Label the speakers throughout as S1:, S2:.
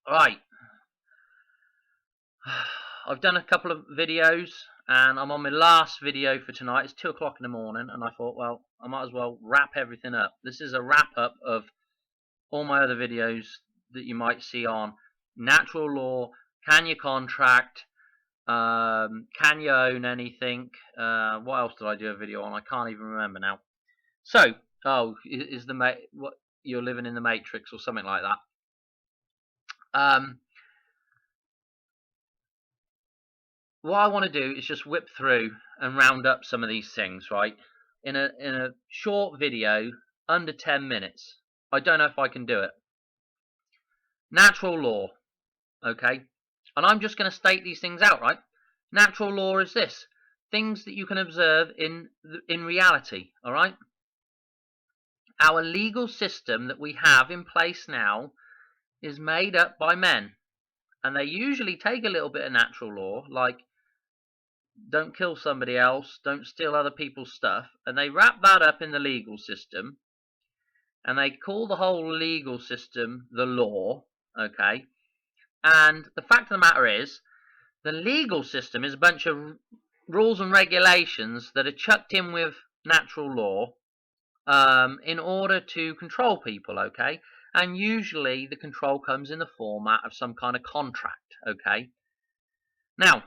S1: Right. I've done a couple of videos and I'm on my last video for tonight. It's 2 o'clock in the morning and I thought, well, I might as well wrap everything up. This is a wrap up of all my other videos that you might see on natural law, can you contract, can you own anything, what else did I do a video on? I can't even remember now. So, is what you're living in the Matrix or something like that. What I want to do is just whip through and round up some of these things, right? In a short video, under 10 minutes. I don't know if I can do it. Natural law, okay? And I'm just going to state these things out, right? Natural law is this: things that you can observe in reality, all right? Our legal system that we have in place now is made up by men, and they usually take a little bit of natural law, like don't kill somebody else, don't steal other people's stuff, and they wrap that up in the legal system, and they call the whole legal system the law, okay? And the fact of the matter is, the legal system is a bunch of rules and regulations that are chucked in with natural law in order to control people, okay? And usually the control comes in the format of some kind of contract, okay? Now,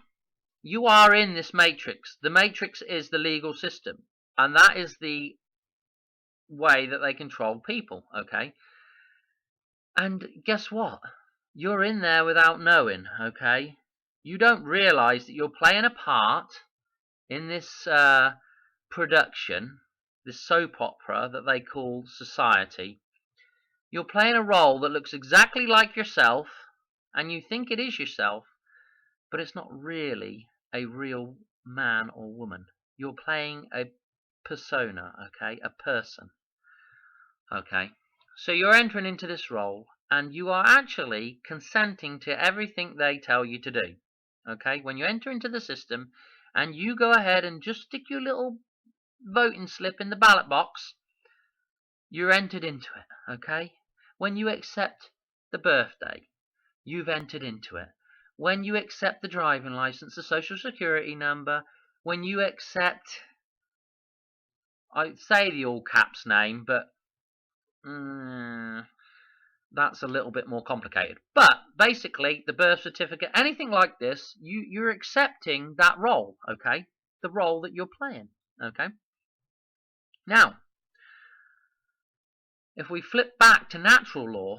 S1: you are in this matrix. The matrix is the legal system, and that is the way that they control people, okay? And guess what? You're in there without knowing, okay? You don't realize that you're playing a part in this production, this soap opera that they call society. You're playing a role that looks exactly like yourself, and you think it is yourself, but it's not really a real man or woman. You're playing a persona, okay? A person, okay? So you're entering into this role, and you are actually consenting to everything they tell you to do, okay? When you enter into the system, and you go ahead and just stick your little voting slip in the ballot box, you're entered into it, okay? When you accept the birthday, you've entered into it. When you accept the driving license, the social security number, when you accept, I'd say the all caps name, but that's a little bit more complicated. But basically, the birth certificate, anything like this, you're accepting that role, okay? The role that you're playing, okay? Now, if we flip back to natural law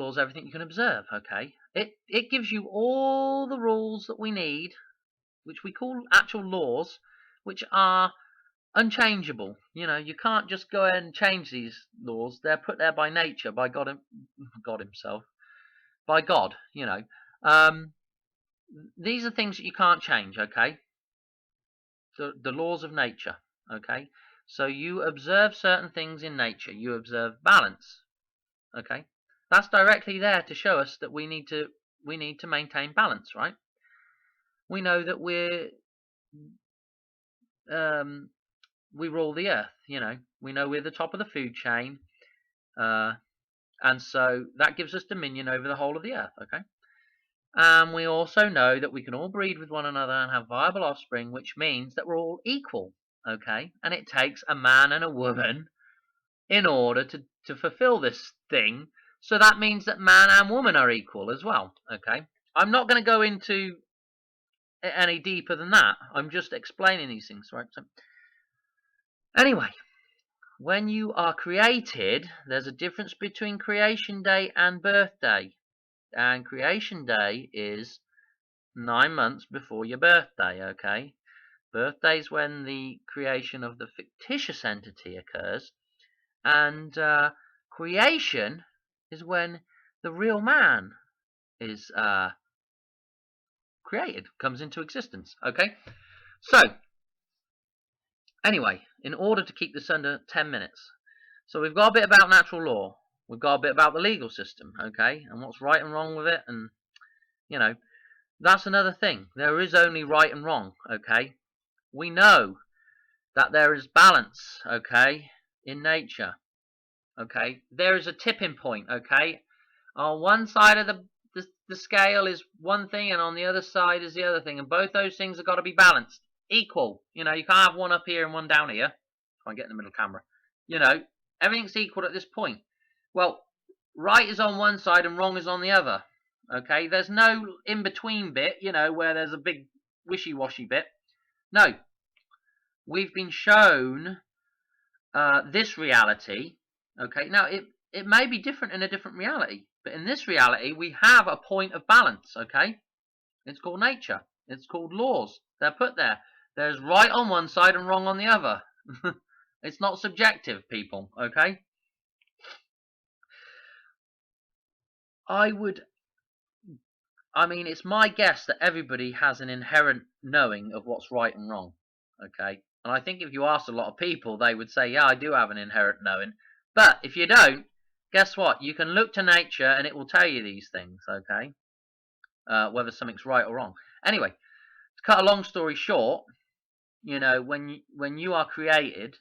S1: is everything you can observe, okay? It gives you all the rules that we need, which we call actual laws, which are unchangeable. You know, you can't just go ahead and change these laws. They're put there by nature, by God himself, by God, you know. These are things that you can't change, okay? The laws of nature, okay? So you observe certain things in nature. You observe balance, okay? That's directly there to show us that we need to maintain balance, right? We know that we rule the earth, you know. We know we're the top of the food chain, and so that gives us dominion over the whole of the earth, okay? And we also know that we can all breed with one another and have viable offspring, which means that we're all equal, okay? And it takes a man and a woman in order to fulfill this thing. So that means that man and woman are equal as well, okay? I'm not going to go into any deeper than that. I'm just explaining these things, right? So, anyway, when you are created, there's a difference between creation day and birthday. And creation day is 9 months before your birthday, okay? Birthday is when the creation of the fictitious entity occurs, and creation is when the real man is created, comes into existence, okay? So, anyway, in order to keep this under 10 minutes, so we've got a bit about natural law, we've got a bit about the legal system, okay, and what's right and wrong with it, and, you know, that's another thing. There is only right and wrong, okay? We know that there is balance, okay, in nature, okay? There is a tipping point, okay? On one side of the the scale is one thing and on the other side is the other thing, and both those things have got to be balanced, equal. You know, you can't have one up here and one down here. Try and get in the middle camera. You know, everything's equal at this point. Well, right is on one side and wrong is on the other. Okay, there's no in-between bit, you know, where there's a big wishy-washy bit. No, we've been shown this reality. Okay, now it may be different in a different reality, but in this reality we have a point of balance. Okay, it's called nature, it's called laws. They're put there. There's right on one side and wrong on the other. It's not subjective, people. Okay, I mean, it's my guess that everybody has an inherent knowing of what's right and wrong. Okay, and I think if you asked a lot of people, they would say, yeah, I do have an inherent knowing. But if you don't, guess what? You can look to nature and it will tell you these things. Okay, whether something's right or wrong. Anyway, to cut a long story short, you know, when you are created,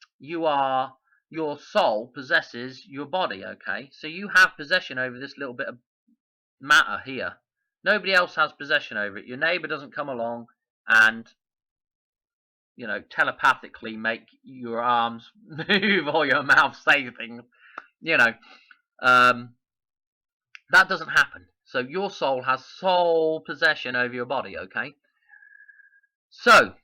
S1: your soul possesses your body. Okay, so you have possession over this little bit of matter here. Nobody else has possession over it. Your neighbor doesn't come along and, you know, telepathically make your arms move or your mouth say things. You know, that doesn't happen. So your soul has sole possession over your body. Okay, so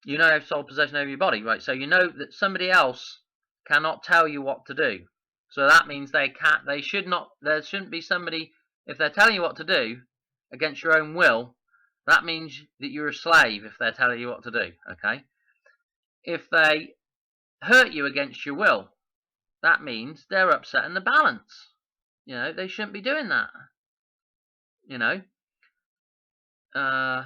S1: you know, have sole possession over your body, right? So you know that somebody else cannot tell you what to do. So that means there shouldn't be somebody, if they're telling you what to do against your own will, that means that you're a slave if they're telling you what to do. Okay, if they hurt you against your will, that means they're upsetting the balance. You know, they shouldn't be doing that. You know, I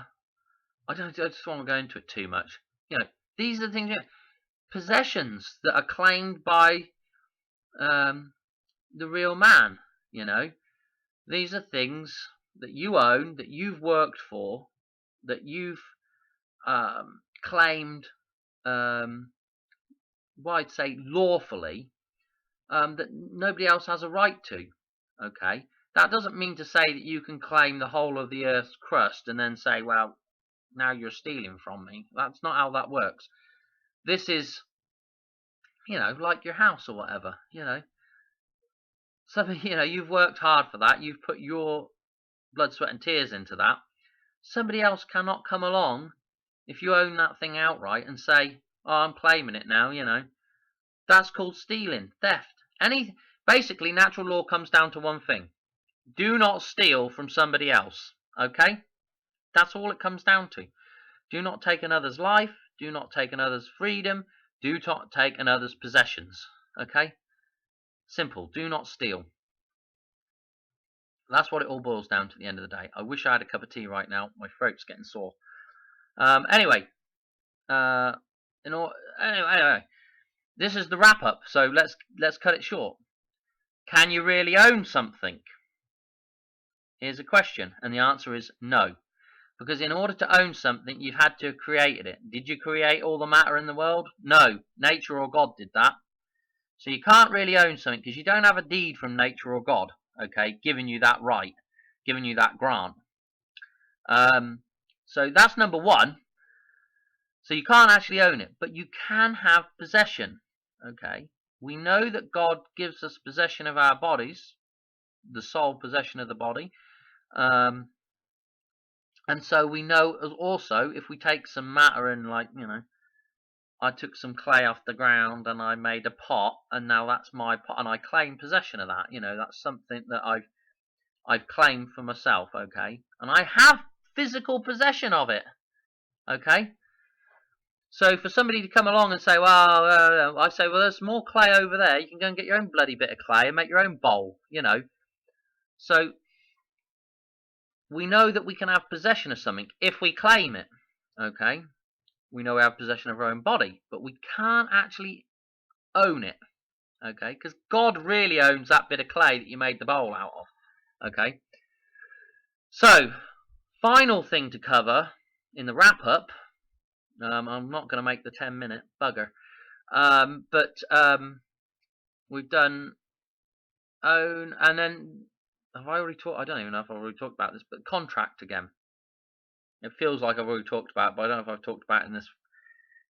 S1: just want to go into it too much. You know, these are the things. Possessions that are claimed by the real man. You know, these are things that you own, that you've worked for, that you've claimed, well, I'd say lawfully, that nobody else has a right to. Okay, that doesn't mean to say that you can claim the whole of the Earth's crust and then say, well, now you're stealing from me. That's not how that works. This is, you know, like your house or whatever. You know, something, you know, you've worked hard for that. You've put your blood, sweat and tears into that. Somebody else cannot come along, if you own that thing outright, and say, oh, I'm claiming it now. You know, that's called stealing, theft. Basically, natural law comes down to one thing: do not steal from somebody else. Okay, that's all it comes down to. Do not take another's life. Do not take another's freedom. Do not take another's possessions. Okay, simple. Do not steal. That's what it all boils down to at the end of the day. I wish I had a cup of tea right now. My throat's getting sore. Anyway, anyway, this is the wrap up. So let's cut it short. Can you really own something? Here's a question, and the answer is no. Because in order to own something, you've had to have created it. Did you create all the matter in the world? No. Nature or God did that. So you can't really own something because you don't have a deed from nature or God, okay, giving you that right, giving you that grant. So that's number one. So you can't actually own it, but you can have possession, okay. We know that God gives us possession of our bodies, the sole possession of the body. And so we know also, if we take some matter and, like, you know, I took some clay off the ground and I made a pot, and now that's my pot, and I claim possession of that. You know, that's something that I've claimed for myself, okay? And I have physical possession of it, okay? So for somebody to come along and say, well, I say, well, there's more clay over there. You can go and get your own bloody bit of clay and make your own bowl, you know. So we know that we can have possession of something if we claim it, okay? We know we have possession of our own body, but we can't actually own it, okay? Because God really owns that bit of clay that you made the bowl out of, okay? So, final thing to cover in the wrap-up. I'm not going to make the 10-minute bugger, but we've done own, and then have I already talked? I don't even know if I've already talked about this, but contract again. It feels like I've already talked about it, but I don't know if I've talked about it in this.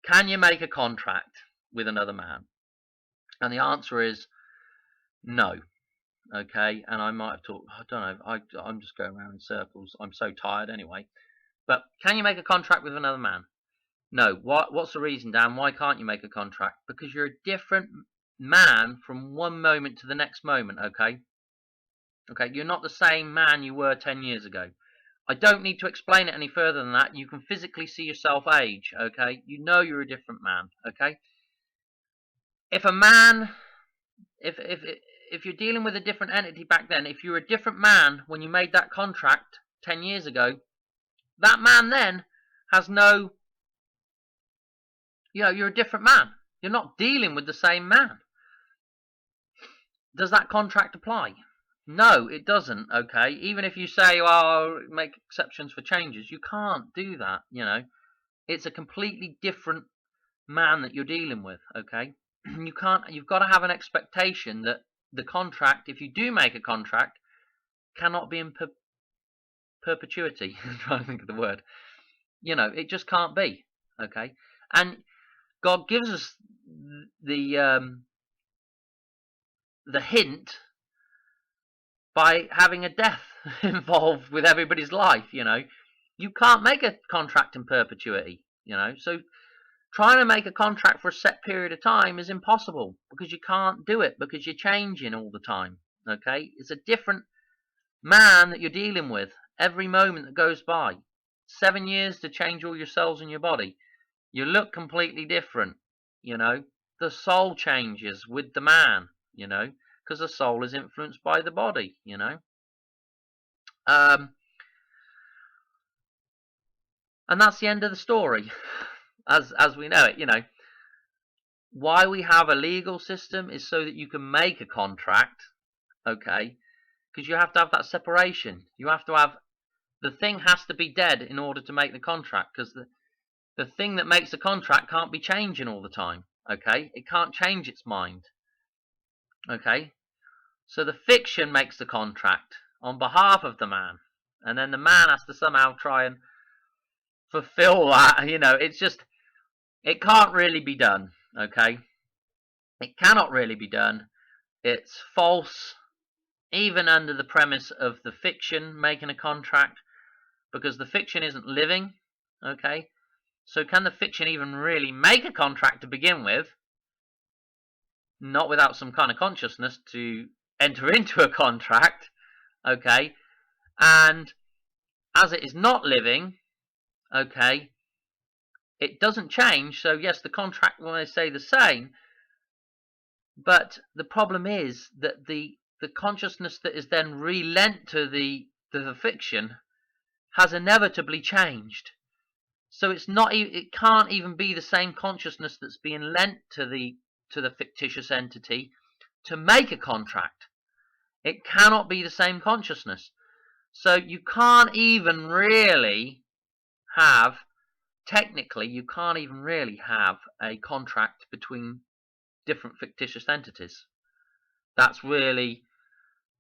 S1: Can you make a contract with another man? And the answer is no. Okay, and I might have talked. I don't know. I'm just going around in circles. I'm so tired anyway. But can you make a contract with another man? No. What's the reason, Dan? Why can't you make a contract? Because you're a different man from one moment to the next moment. Okay. Okay. You're not the same man you were 10 years ago. I don't need to explain it any further than that. You can physically see yourself age. Okay. You know you're a different man. Okay. If a man, if you're dealing with a different entity back then, if you're a different man when you made that contract 10 years ago, that man then has no, you're a different man. You're not dealing with the same man. Does that contract apply? No, it doesn't, okay? Even if you say, well, I'll make exceptions for changes, you can't do that, It's a completely different man that you're dealing with, okay? You've got to have an expectation that the contract, if you do make a contract, cannot be in perpetuity. I'm trying to think of the word. It just can't be, okay? And God gives us the hint by having a death involved with everybody's life. You can't make a contract in perpetuity. So trying to make a contract for a set period of time is impossible, because you can't do it, because you're changing all the time. Okay, it's a different man that you're dealing with every moment that goes by. 7 years to change all your cells in your body. You look completely different. The soul changes with the man. Because the soul is influenced by the body. And that's the end of the story, as we know it. Why we have a legal system is so that you can make a contract, okay? Because you have to have that separation. You have to have, the thing has to be dead in order to make the contract, because the thing that makes the contract can't be changing all the time, okay? It can't change its mind, okay? So the fiction makes the contract on behalf of the man, and then the man has to somehow try and fulfill that. It's just, it can't really be done, okay? It cannot really be done. It's false, even under the premise of the fiction making a contract, because the fiction isn't living, okay? So can the fiction even really make a contract to begin with? Not without some kind of consciousness to enter into a contract, okay? And as it is not living, okay, it doesn't change. So yes, the contract will stay the same, but the problem is that the consciousness that is then relent to the fiction has inevitably changed. So it can't even be the same consciousness that's being lent to the fictitious entity to make a contract. It cannot be the same consciousness. So you can't even really have, technically, you can't even really have a contract between different fictitious entities. That's really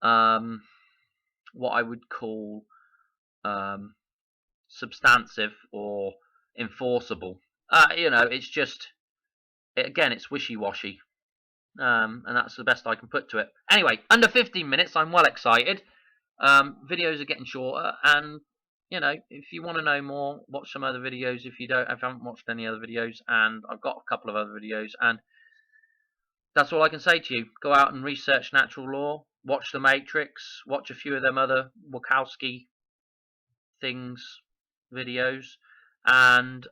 S1: what I would call substantive or enforceable. It's just, again, it's wishy-washy. And that's the best I can put to it. Anyway, under 15 minutes, I'm well excited. Videos are getting shorter, and if you want to know more, watch some other videos. If you haven't watched any other videos, and I've got a couple of other videos, and that's all I can say to you. Go out and research natural law, watch The Matrix, watch a few of them other Wachowski things videos, and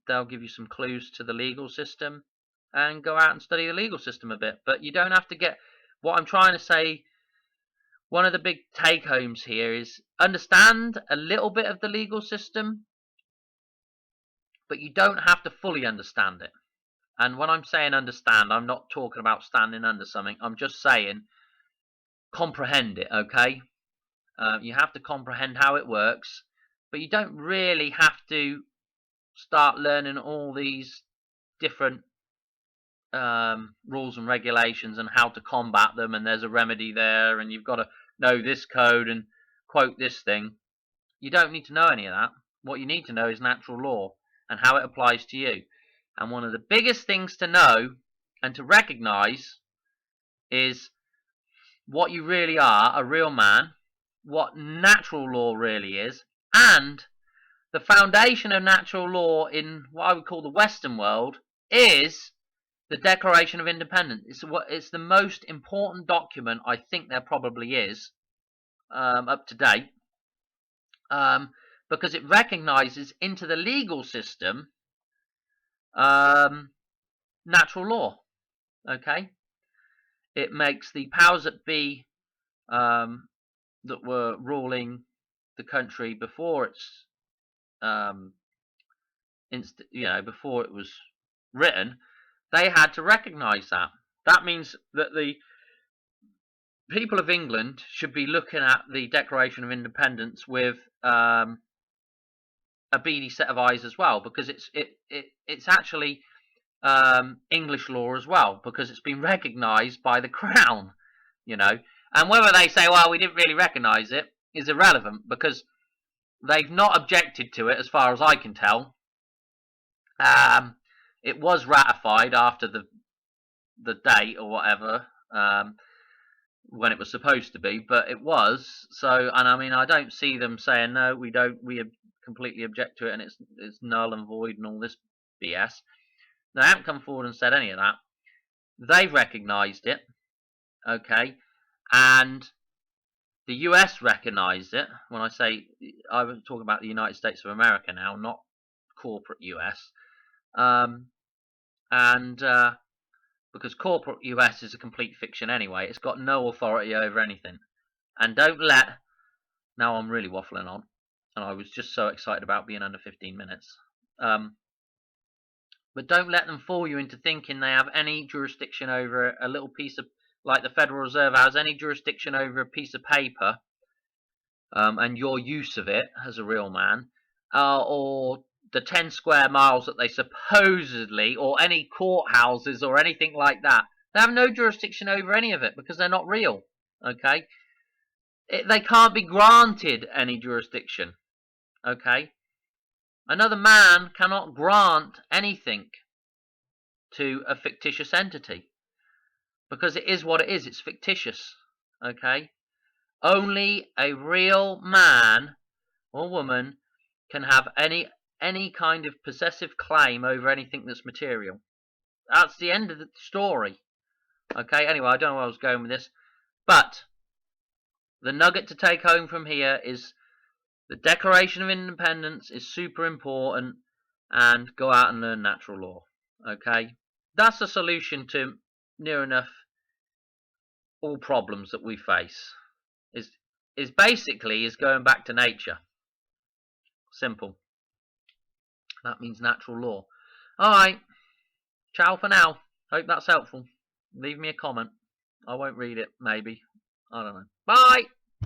S1: they'll give you some clues to the legal system, and go out and study the legal system a bit. But you don't have to get, what I'm trying to say, one of the big take homes here is understand a little bit of the legal system, but you don't have to fully understand it. And when I'm saying understand, I'm not talking about standing under something. I'm just saying comprehend it, okay? You have to comprehend how it works, but you don't really have to start learning all these different rules and regulations and how to combat them, and there's a remedy there, and you've got to know this code and quote this thing. You don't need to know any of that. What you need to know is natural law and how it applies to you. And one of the biggest things to know and to recognize is what you really are, a real man, what natural law really is, and the foundation of natural law in what I would call the Western world is the Declaration of Independence. It's the most important document I think there probably is up to date, because it recognizes into the legal system natural law. Okay, it makes the powers that be that were ruling the country before it's before it was written, they had to recognize that. That means that the people of England should be looking at the Declaration of Independence with a beady set of eyes as well, because it's actually English law as well, because it's been recognised by the Crown, And whether they say, well, we didn't really recognise it, is irrelevant, because they've not objected to it, as far as I can tell. It was ratified after the date or whatever, when it was supposed to be, but it was. So, and I mean, I don't see them saying no, we don't. We completely object to it, and it's null and void and all this BS. They haven't come forward and said any of that. They've recognised it, okay, and the US recognised it. When I say, I was talking about the United States of America now, not corporate US, because corporate US is a complete fiction anyway. It's got no authority over anything. And don't let, now I'm really waffling on, and I was just so excited about being under 15 minutes. But don't let them fool you into thinking they have any jurisdiction over a little piece of, like the Federal Reserve has any jurisdiction over a piece of paper, and your use of it as a real man, or the 10 square miles that they supposedly, or any courthouses or anything like that. They have no jurisdiction over any of it because they're not real, okay? They can't be granted any jurisdiction, okay? Another man cannot grant anything to a fictitious entity because it is what it is. It's fictitious, okay? Only a real man or woman can have any kind of possessive claim over anything that's material. That's the end of the story. Okay, anyway, I don't know where I was going with this, but the nugget to take home from here is the Declaration of Independence is super important, and go out and learn natural law. Okay, that's the solution to near enough all problems that we face. Is basically going back to nature. Simple. That means natural law. Alright, ciao for now. Hope that's helpful. Leave me a comment. I won't read it, maybe. I don't know. Bye!